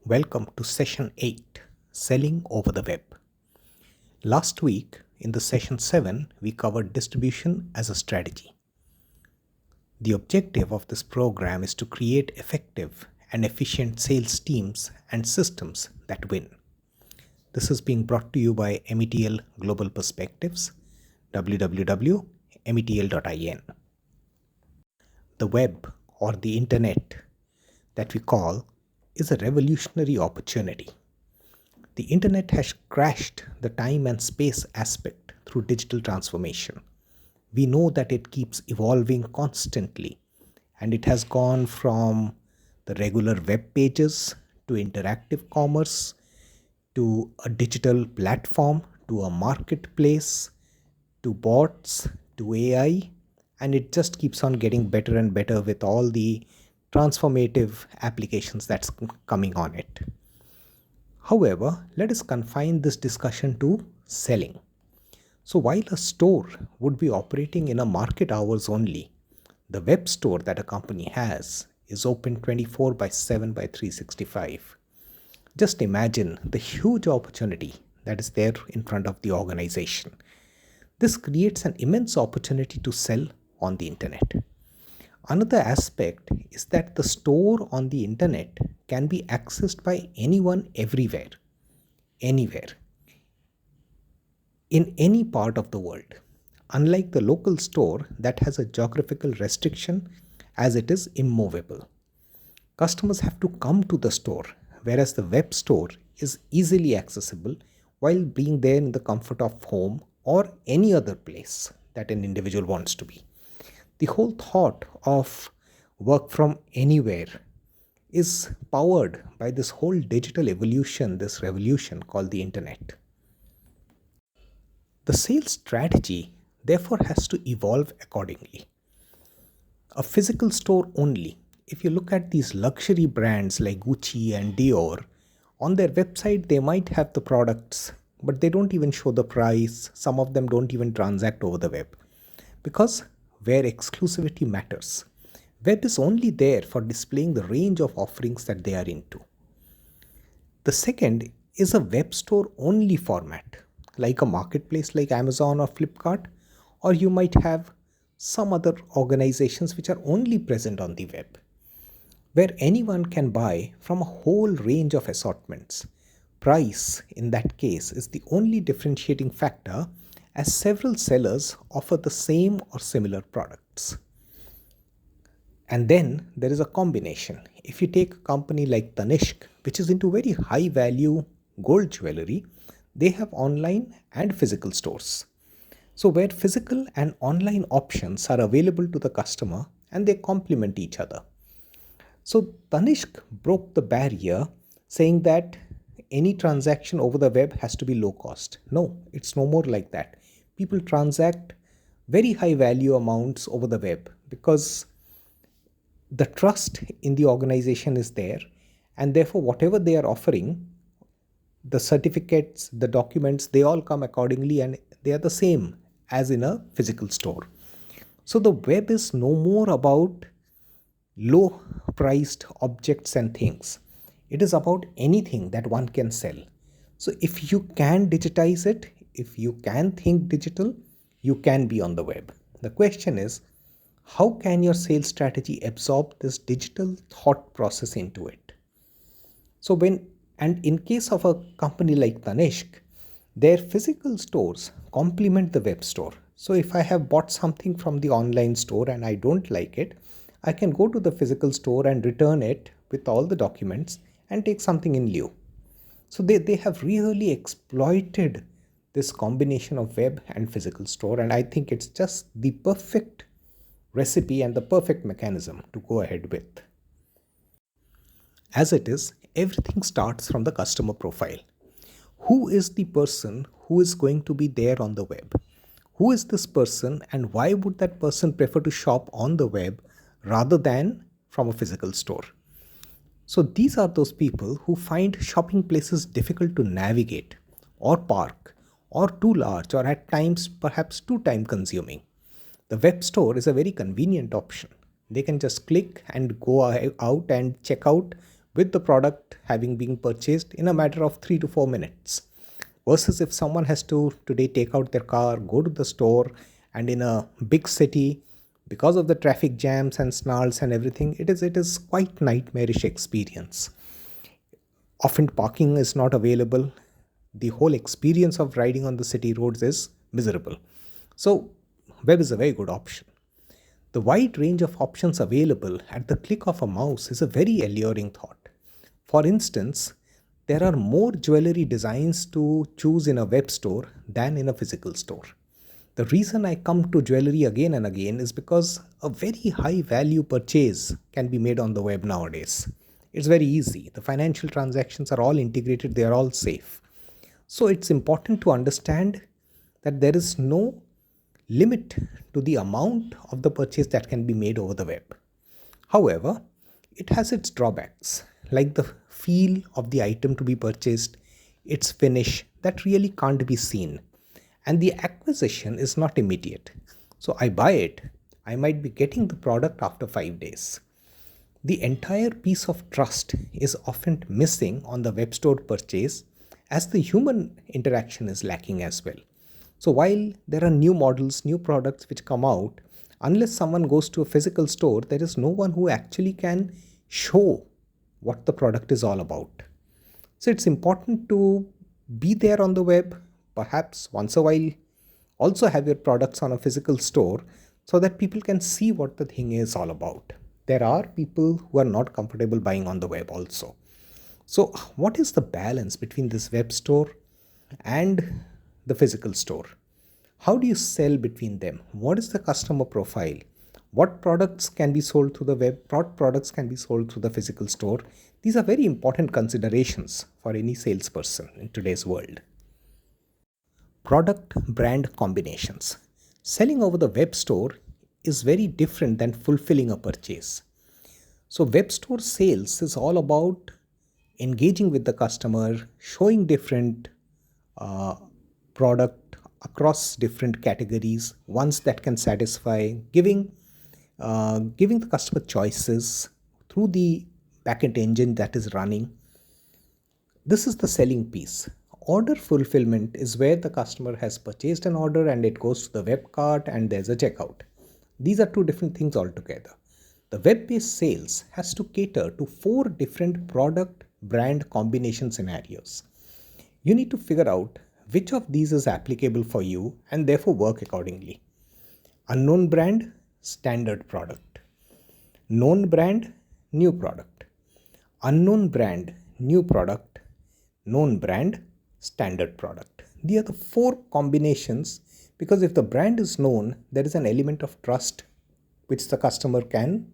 Welcome to Session 8 Selling over the Web. Last week, in the Session 7, we covered distribution as a strategy. The objective of this program is to create effective and efficient sales teams and systems that win. This is being brought to you by METL Global Perspectives, www.metl.in. The web, or the internet that we call, is a revolutionary opportunity. The internet has crashed the time and space aspect through digital transformation. We know that it keeps evolving constantly, and it has gone from the regular web pages to interactive commerce to a digital platform to a marketplace to bots to AI, and it just keeps on getting better and better with all the transformative applications that's coming on it. However, let us confine this discussion to selling. So while a store would be operating in a market hours only, the web store that a company has is open 24 by 7 by 365. Just imagine the huge opportunity that is there in front of the organization. This creates an immense opportunity to sell on the internet. Another aspect is that the store on the internet can be accessed by anyone everywhere, anywhere, in any part of the world, unlike the local store that has a geographical restriction as it is immovable. Customers have to come to the store, whereas the web store is easily accessible while being there in the comfort of home or any other place that an individual wants to be. The whole thought of work from anywhere is powered by this whole digital evolution, this revolution called the internet. The sales strategy therefore has to evolve accordingly. A physical store only, if you look at these luxury brands like Gucci and Dior, on their website they might have the products, but they don't even show the price. Some of them don't even transact over the web because where exclusivity matters. Web is only there for displaying the range of offerings that they are into. The second is a web store only format, like a marketplace like Amazon or Flipkart, or you might have some other organizations which are only present on the web, where anyone can buy from a whole range of assortments. Price, in that case, is the only differentiating factor as several sellers offer the same or similar products. And then there is a combination. If you take a company like Tanishq, which is into very high value gold jewelry, they have online and physical stores. So where physical and online options are available to the customer and they complement each other. So Tanishq broke the barrier saying that any transaction over the web has to be low cost. No, it's no more like that. People transact very high value amounts over the web because the trust in the organization is there, and therefore whatever they are offering, the certificates, the documents, they all come accordingly and they are the same as in a physical store. So the web is no more about low priced objects and things. It is about anything that one can sell. So if you can digitize it, if you can think digital, you can be on the web. The question is, how can your sales strategy absorb this digital thought process into it? So in case of a company like Tanishq, their physical stores complement the web store. So if I have bought something from the online store and I don't like it, I can go to the physical store and return it with all the documents and take something in lieu. So they have really exploited this combination of web and physical store, and I think it's just the perfect recipe and the perfect mechanism to go ahead with. As it is, everything starts from the customer profile. Who is the person who is going to be there on the web? Who is this person, and why would that person prefer to shop on the web rather than from a physical store? So these are those people who find shopping places difficult to navigate or park or too large or at times perhaps too time consuming. The web store is a very convenient option. They can just click and go out and check out with the product having been purchased in a matter of 3 to 4 minutes. Versus if someone has to today take out their car, go to the store, and in a big city, because of the traffic jams and snarls and everything, it is quite nightmarish experience. Often parking is not available. The whole experience of riding on the city roads is miserable. So web is a very good option. The wide range of options available at the click of a mouse is a very alluring thought. For instance, there are more jewelry designs to choose in a web store than in a physical store. The reason I come to jewelry again and again is because a very high value purchase can be made on the web nowadays. It's very easy. The financial transactions are all integrated, they are all safe. So it's important to understand that there is no limit to the amount of the purchase that can be made over the web. However, it has its drawbacks, like the feel of the item to be purchased, its finish that really can't be seen, and the acquisition is not immediate. So I buy it, I might be getting the product after 5 days. The entire piece of trust is often missing on the web store purchase, as the human interaction is lacking as well. So while there are new models, new products which come out, unless someone goes to a physical store, there is no one who actually can show what the product is all about. So it's important to be there on the web, perhaps once a while also have your products on a physical store so that people can see what the thing is all about. There are people who are not comfortable buying on the web also. So what is the balance between this web store and the physical store? How do you sell between them? What is the customer profile? What products can be sold through the web? What products can be sold through the physical store? These are very important considerations for any salesperson in today's world. Product brand combinations. Selling over the web store is very different than fulfilling a purchase. So, web store sales is all about engaging with the customer, showing different product across different categories, ones that can satisfy, giving the customer choices through the backend engine that is running. This is the selling piece. Order fulfillment is where the customer has purchased an order and it goes to the web cart and there's a checkout. These are two different things altogether. The web-based sales has to cater to 4 different product brand combination scenarios. You need to figure out which of these is applicable for you and therefore work accordingly. Unknown brand, standard product. Known brand, new product. Unknown brand, new product. Known brand, standard product. These are the 4 combinations, because if the brand is known, there is an element of trust which the customer can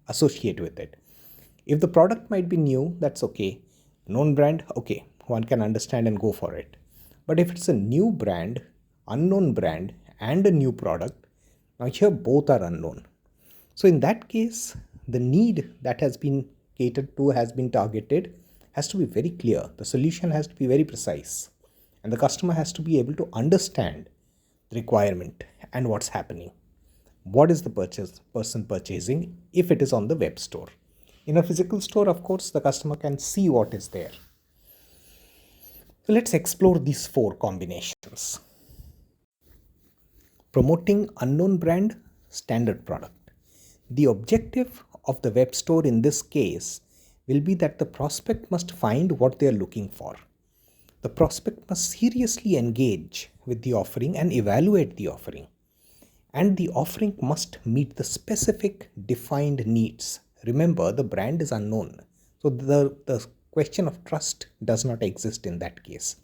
associate with it. If the product might be new, that's okay. Known brand, okay, one can understand and go for it. But if it's a new brand, unknown brand, and a new product, now here both are unknown. So in that case, the need that has been catered to, has been targeted, has to be very clear. The solution has to be very precise. And the customer has to be able to understand the requirement and what's happening. What is the person purchasing if it is on the web store? In a physical store, of course, the customer can see what is there. So let's explore these 4 combinations. Promoting unknown brand, standard product. The objective of the web store in this case will be that the prospect must find what they are looking for. The prospect must seriously engage with the offering and evaluate the offering. And the offering must meet the specific defined needs. Remember, the brand is unknown. So the question of trust does not exist in that case.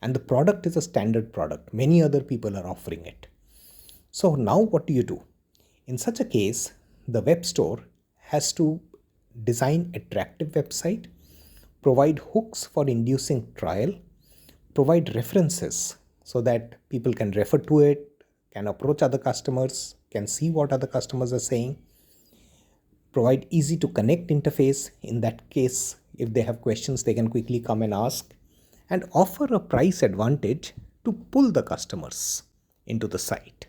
And the product is a standard product. Many other people are offering it. So now what do you do? In such a case, the web store has to design attractive website, provide hooks for inducing trial, provide references so that people can refer to it, can approach other customers, can see what other customers are saying, provide easy to connect interface. In that case, if they have questions, they can quickly come and ask, and offer a price advantage to pull the customers into the site.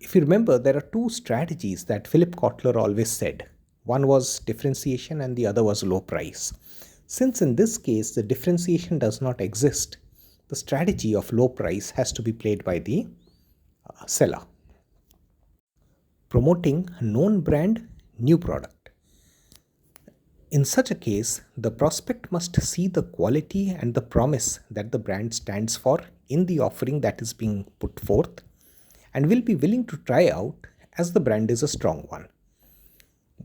If you remember, there are 2 strategies that Philip Kotler always said. One was differentiation and the other was low price. Since in this case the differentiation does not exist, the strategy of low price has to be played by the seller. Promoting known brand, new product. In such a case, the prospect must see the quality and the promise that the brand stands for in the offering that is being put forth and will be willing to try out as the brand is a strong one.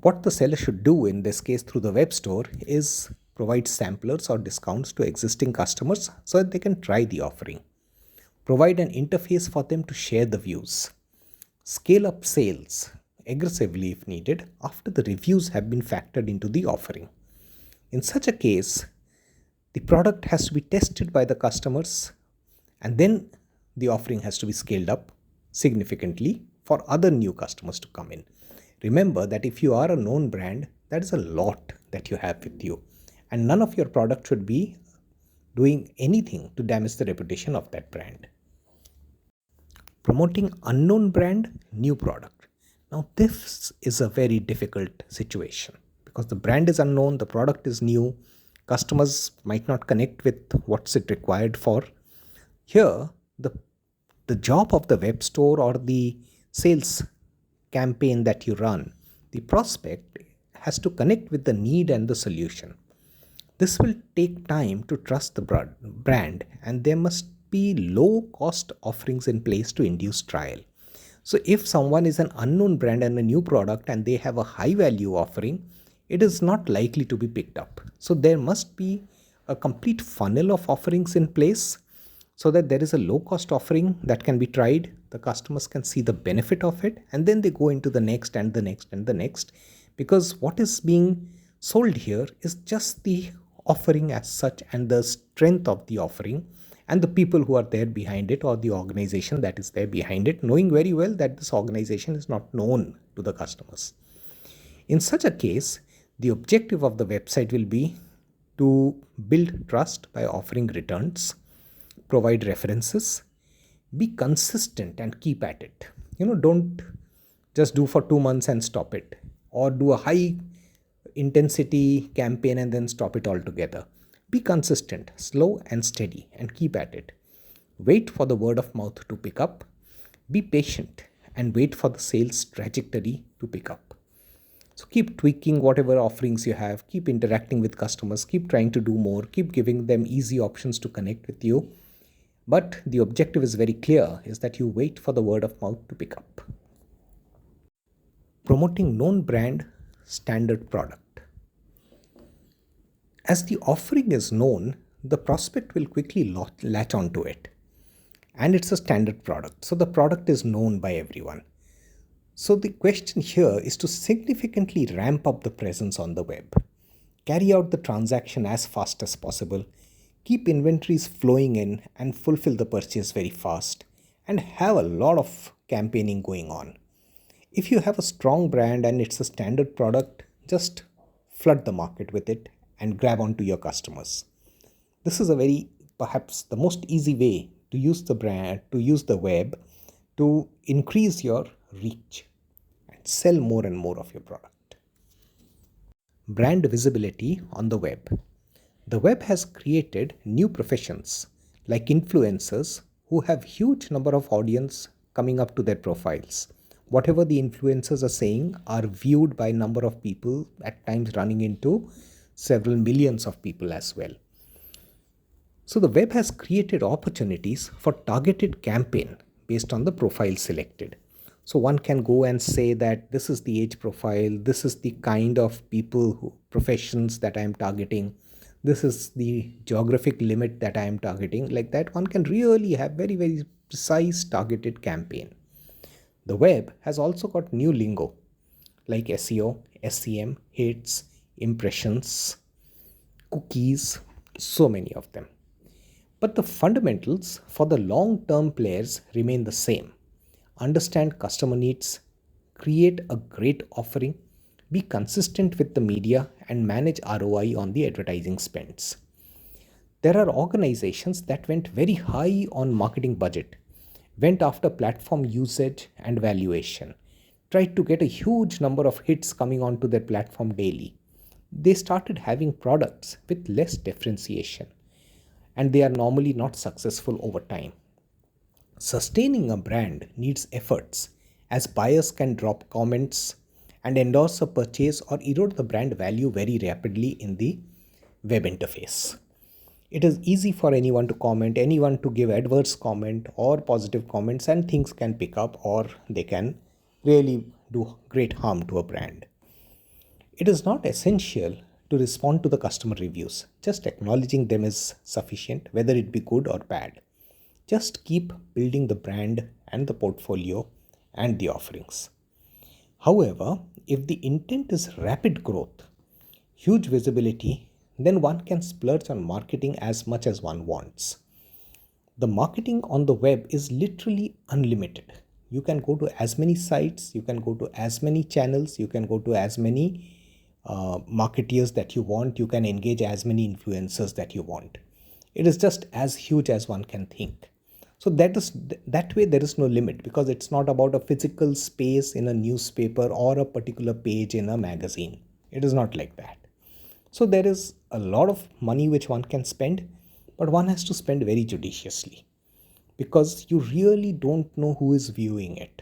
What the seller should do in this case through the web store is provide samplers or discounts to existing customers so that they can try the offering. Provide an interface for them to share the views. Scale up sales aggressively if needed after the reviews have been factored into the offering. In such a case, the product has to be tested by the customers and then the offering has to be scaled up significantly for other new customers to come in. Remember that if you are a known brand, that is a lot that you have with you, and none of your product should be doing anything to damage the reputation of that brand. Promoting unknown brand, new product. Now, this is a very difficult situation because the brand is unknown, the product is new, customers might not connect with what's it required for. Here, the job of the web store or the sales campaign that you run, the prospect has to connect with the need and the solution. This will take time to trust the brand, and there must be low cost offerings in place to induce trial. So, if someone is an unknown brand and a new product and they have a high value offering, it is not likely to be picked up. So, there must be a complete funnel of offerings in place so that there is a low cost offering that can be tried, the customers can see the benefit of it, and then they go into the next and the next and the next, because what is being sold here is just the offering as such and the strength of the offering and the people who are there behind it or the organization that is there behind it, knowing very well that this organization is not known to the customers. In such a case, the objective of the website will be to build trust by offering returns, provide references, be consistent and keep at it. Don't just do for 2 months and stop it, or do a high intensity campaign and then stop it altogether. Be consistent, slow and steady, and keep at it. Wait for the word of mouth to pick up. Be patient and wait for the sales trajectory to pick up. So keep tweaking whatever offerings you have, keep interacting with customers, keep trying to do more, keep giving them easy options to connect with you. But the objective is very clear, is that you wait for the word of mouth to pick up. Promoting known brand, standard product. As the offering is known, the prospect will quickly latch onto it. And it's a standard product, so the product is known by everyone. So the question here is to significantly ramp up the presence on the web. Carry out the transaction as fast as possible. Keep inventories flowing in and fulfill the purchase very fast. And have a lot of campaigning going on. If you have a strong brand and it's a standard product, just flood the market with it and grab onto your customers. This is perhaps the most easy way to use the brand, to use the web, to increase your reach and sell more and more of your product. Brand visibility on the web. The web has created new professions like influencers who have huge number of audience coming up to their profiles. Whatever the influencers are saying are viewed by a number of people, at times running into several millions of people as well. So the web has created opportunities for targeted campaign based on the profile selected. So one can go and say that this is the age profile, this is the kind of professions that I am targeting, this is the geographic limit that I am targeting. Like that, one can really have very, very precise targeted campaign. The web has also got new lingo like SEO, SEM, hits, impressions, cookies, so many of them. But the fundamentals for the long-term players remain the same. Understand customer needs, create a great offering, be consistent with the media, and manage ROI on the advertising spends. There are organizations that went very high on marketing budget, went after platform usage and valuation, tried to get a huge number of hits coming onto their platform daily, they started having products with less differentiation, and they are normally not successful over time. Sustaining a brand needs efforts, as buyers can drop comments and endorse a purchase or erode the brand value very rapidly in the web interface. It is easy for anyone to comment, anyone to give adverse comment or positive comments, and things can pick up or they can really do great harm to a brand. It is not essential to respond to the customer reviews. Just acknowledging them is sufficient, whether it be good or bad. Just keep building the brand and the portfolio and the offerings. However, if the intent is rapid growth, huge visibility, then one can splurge on marketing as much as one wants. The marketing on the web is literally unlimited. You can go to as many sites, you can go to as many channels, you can go to as many marketeers that you want, you can engage as many influencers that you want. It is just as huge as one can think. So that way there is no limit, because it's not about a physical space in a newspaper or a particular page in a magazine. It is not like that. So there is a lot of money which one can spend, but one has to spend very judiciously, because you really don't know who is viewing it.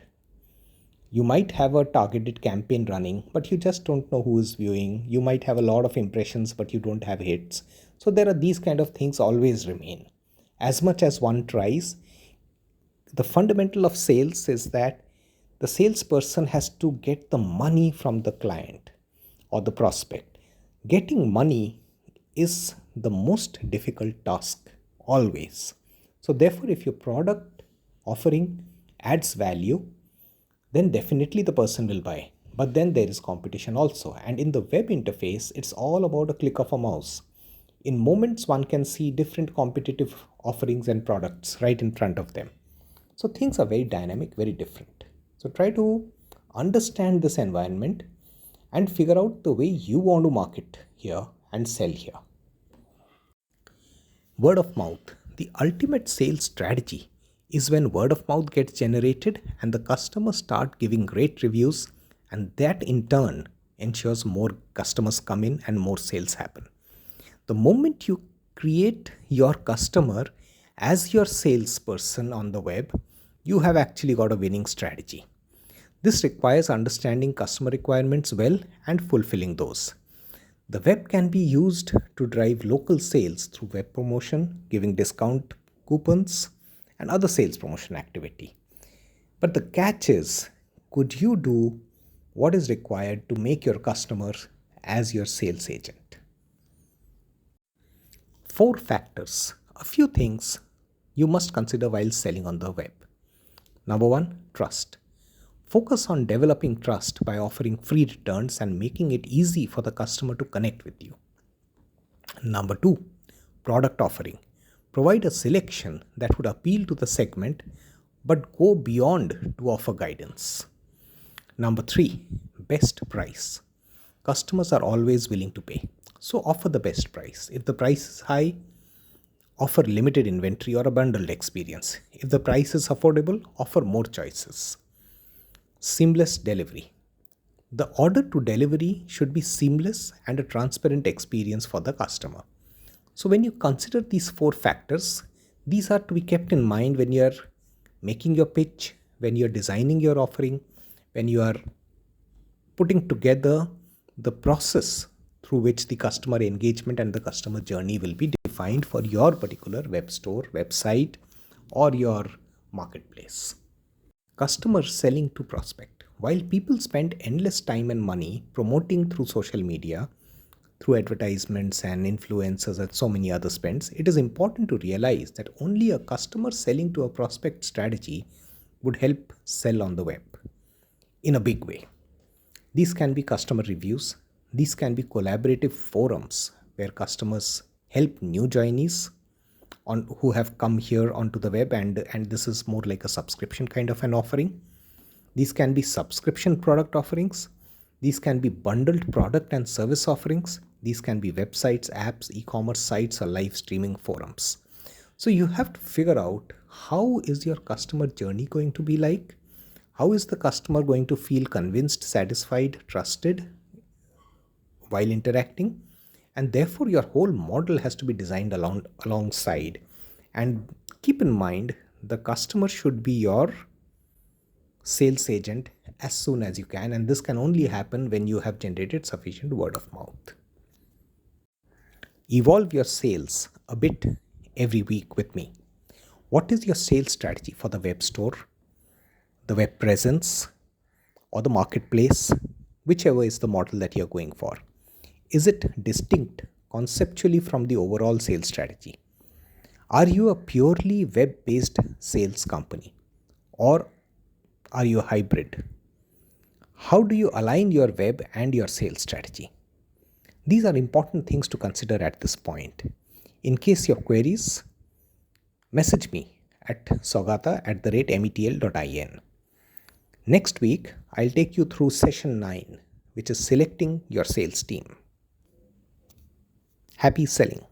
You might have a targeted campaign running, but you just don't know who is viewing. You might have a lot of impressions, but you don't have hits. So there are these kind of things always remain. As much as one tries, the fundamental of sales is that the salesperson has to get the money from the client or the prospect. Getting money is the most difficult task always. So therefore, if your product offering adds value, then definitely the person will buy. But then there is competition also. And in the web interface, it's all about a click of a mouse. In moments, one can see different competitive offerings and products right in front of them. So things are very dynamic, very different. So try to understand this environment and figure out the way you want to market here and sell here. Word of mouth. The ultimate sales strategy is when word of mouth gets generated and the customers start giving great reviews, and that in turn ensures more customers come in and more sales happen. The moment you create your customer as your salesperson on the web, you have actually got a winning strategy. This requires understanding customer requirements well and fulfilling those. The web can be used to drive local sales through web promotion, giving discount coupons, and other sales promotion activity. But the catch is, could you do what is required to make your customer as your sales agent? 4 factors, a few things you must consider while selling on the web. Number 1, trust. Focus on developing trust by offering free returns and making it easy for the customer to connect with you. Number 2, product offering. Provide a selection that would appeal to the segment but go beyond to offer guidance. Number 3, best price. Customers are always willing to pay, so offer the best price. If the price is high, offer limited inventory or a bundled experience. If the price is affordable, offer more choices. Seamless delivery. The order to delivery should be seamless and a transparent experience for the customer. So when you consider these 4 factors, these are to be kept in mind when you are making your pitch, when you are designing your offering, when you are putting together the process through which the customer engagement and the customer journey will be defined for your particular web store, website, or your marketplace. Customer selling to prospect. While people spend endless time and money promoting through social media, through advertisements and influencers and so many other spends, it is important to realize that only a customer selling to a prospect strategy would help sell on the web in a big way. These can be customer reviews. These can be collaborative forums where customers help new joinees on who have come here onto the web, and this is more like a subscription kind of an offering. These can be subscription product offerings. These can be bundled product and service offerings. These can be websites, apps, e-commerce sites, or live streaming forums. So you have to figure out, how is your customer journey going to be like? How is the customer going to feel convinced, satisfied, trusted while interacting? And therefore, your whole model has to be designed alongside. And keep in mind, the customer should be your sales agent as soon as you can, and this can only happen when you have generated sufficient word of mouth. Evolve your sales a bit every week with me. What is your sales strategy for the web store, the web presence, or the marketplace, whichever is the model that you're going for? Is it distinct conceptually from the overall sales strategy? Are you a purely web based sales company, or are you a hybrid? How do you align your web and your sales strategy? These are important things to consider at this point. In case you have queries, message me at sogata@metl.in. Next week, I'll take you through session 9, which is selecting your sales team. Happy selling.